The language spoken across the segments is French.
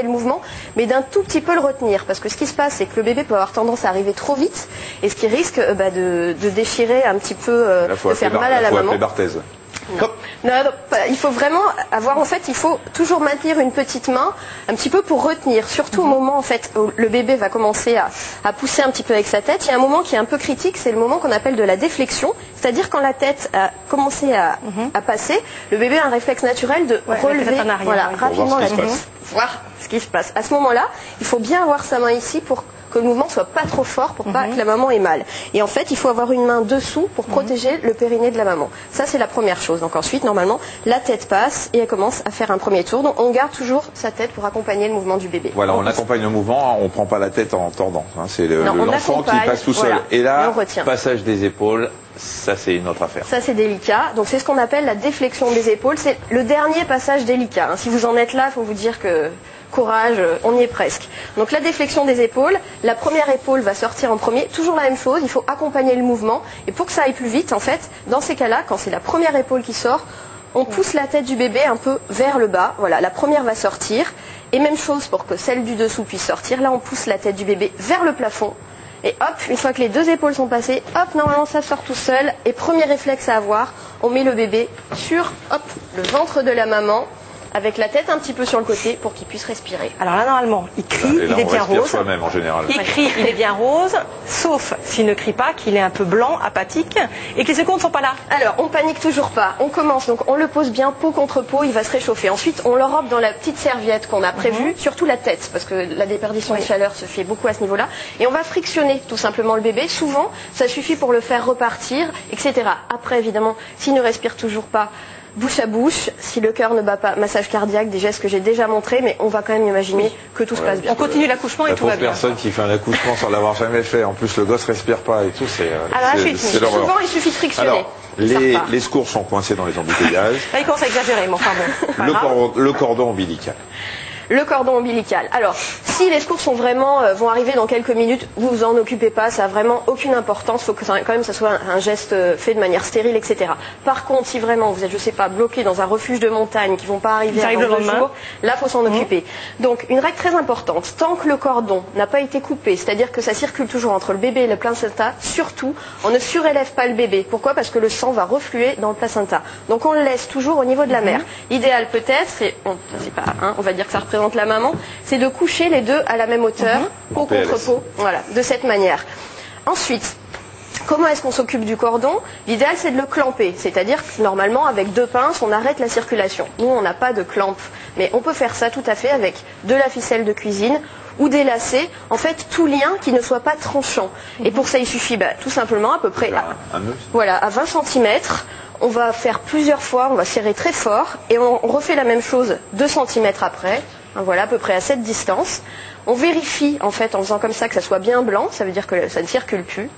le mouvement, mais d'un tout petit peu le retenir, parce que ce qui se passe, c'est que le bébé peut avoir tendance à arriver trop vite, et ce qui risque de déchirer un petit peu, de faire mal à la maman. Non. Non, il faut vraiment avoir, en fait, il faut toujours maintenir une petite main, un petit peu pour retenir, surtout au moment, en fait, où le bébé va commencer à pousser un petit peu avec sa tête. Il y a un moment qui est un peu critique, c'est le moment qu'on appelle de la déflexion, c'est-à-dire quand la tête a commencé à passer, le bébé a un réflexe naturel de relever rapidement la tête, voir ce qui se passe. À ce moment-là, il faut bien avoir sa main ici pour que le mouvement soit pas trop fort pour pas que la maman ait mal. Et en fait, il faut avoir une main dessous pour protéger le périnée de la maman. Ça, c'est la première chose. Donc ensuite, normalement, la tête passe et elle commence à faire un premier tour. Donc on garde toujours sa tête pour accompagner le mouvement du bébé. Voilà, on accompagne le mouvement, on prend pas la tête en tordant. Hein. C'est l'enfant qui passe tout seul. Et là, passage des épaules, ça c'est une autre affaire. Ça c'est délicat. Donc c'est ce qu'on appelle la déflexion des épaules. C'est le dernier passage délicat. Hein. Si vous en êtes là, il faut vous dire que courage, on y est presque. Donc la déflexion des épaules, la première épaule va sortir en premier, toujours la même chose, il faut accompagner le mouvement. Et pour que ça aille plus vite, en fait, dans ces cas-là, quand c'est la première épaule qui sort, on pousse la tête du bébé un peu vers le bas. Voilà, la première va sortir. Et même chose pour que celle du dessous puisse sortir. Là, on pousse la tête du bébé vers le plafond. Et hop, une fois que les deux épaules sont passées, hop, normalement ça sort tout seul. Et premier réflexe à avoir, on met le bébé sur, hop, le ventre de la maman, avec la tête un petit peu sur le côté pour qu'il puisse respirer. Alors là, normalement, il crie, il est bien rose. Soi-même, en général. Il crie, il est bien rose, sauf s'il ne crie pas, qu'il est un peu blanc, apathique, et que les secondes ne sont pas là. Alors, on panique toujours pas. On commence, donc on le pose bien peau contre peau, il va se réchauffer. Ensuite, on l'enrobe dans la petite serviette qu'on a prévue, surtout la tête, parce que la déperdition de chaleur se fait beaucoup à ce niveau-là. Et on va frictionner tout simplement le bébé. Souvent, ça suffit pour le faire repartir, etc. Après, évidemment, s'il ne respire toujours pas, bouche à bouche, si le cœur ne bat pas, massage cardiaque, des gestes que j'ai déjà montrés, mais on va quand même imaginer que tout se passe bien. On continue l'accouchement et tout va bien. La personne qui fait un accouchement sans l'avoir jamais fait, en plus le gosse respire pas et tout, c'est l'horreur. Souvent, il suffit de frictionner. Alors, les secours sont coincés dans les embouteillages. Là, il commence à exagérer, mais enfin bon. Le cordon ombilical. Le cordon ombilical. Alors, si les secours sont vraiment, vont arriver dans quelques minutes, vous vous en occupez pas, ça n'a vraiment aucune importance. Il faut que quand même ça soit un geste fait de manière stérile, etc. Par contre, si vraiment vous êtes, je sais pas, bloqué dans un refuge de montagne, qui vont pas arriver avant 2 jours, là, faut s'en occuper. Donc, une règle très importante, tant que le cordon n'a pas été coupé, c'est-à-dire que ça circule toujours entre le bébé et le placenta, surtout, on ne surélève pas le bébé. Pourquoi? Parce que le sang va refluer dans le placenta. Donc, on le laisse toujours au niveau de la mère. L'idéal peut-être, c'est, on va dire que ça représente la maman, c'est de coucher les deux à la même hauteur, peau contre peau, voilà, de cette manière. Ensuite, comment est-ce qu'on s'occupe du cordon? L'idéal, c'est de le clamper, c'est-à-dire que normalement, avec 2 pinces, on arrête la circulation. Nous, on n'a pas de clampe, mais on peut faire ça tout à fait avec de la ficelle de cuisine ou des lacets, en fait, tout lien qui ne soit pas tranchant. Et pour ça, il suffit tout simplement à peu près à 20 cm. On va faire plusieurs fois, on va serrer très fort et on refait la même chose 2 cm après. Voilà, à peu près à cette distance. On vérifie, en fait, en faisant comme ça, que ça soit bien blanc. Ça veut dire que ça ne circule plus.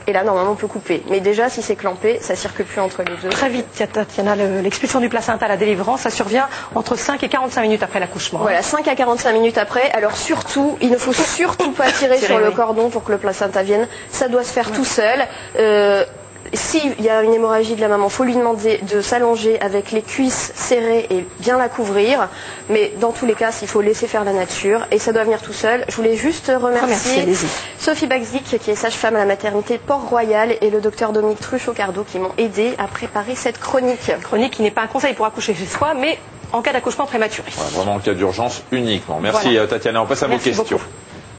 Et là, normalement, on peut couper. Mais déjà, si c'est clampé, ça ne circule plus entre les deux. Très vite, Tatiana, l'expulsion du placenta à la délivrance, ça survient entre 5 et 45 minutes après l'accouchement. Voilà, 5 à 45 minutes après. Alors surtout, il ne faut surtout pas tirer sur le cordon pour que le placenta vienne. Ça doit se faire tout seul. S'il y a une hémorragie de la maman, il faut lui demander de s'allonger avec les cuisses serrées et bien la couvrir. Mais dans tous les cas, il faut laisser faire la nature et ça doit venir tout seul. Je voulais juste remercier Sophie Baxdic, qui est sage-femme à la maternité Port-Royal, et le docteur Dominique Truchot-Cardo qui m'ont aidé à préparer cette chronique. Chronique qui n'est pas un conseil pour accoucher chez soi, mais en cas d'accouchement prématuré. Voilà, vraiment en cas d'urgence uniquement. Merci Tatiana, on passe à vos questions. Beaucoup.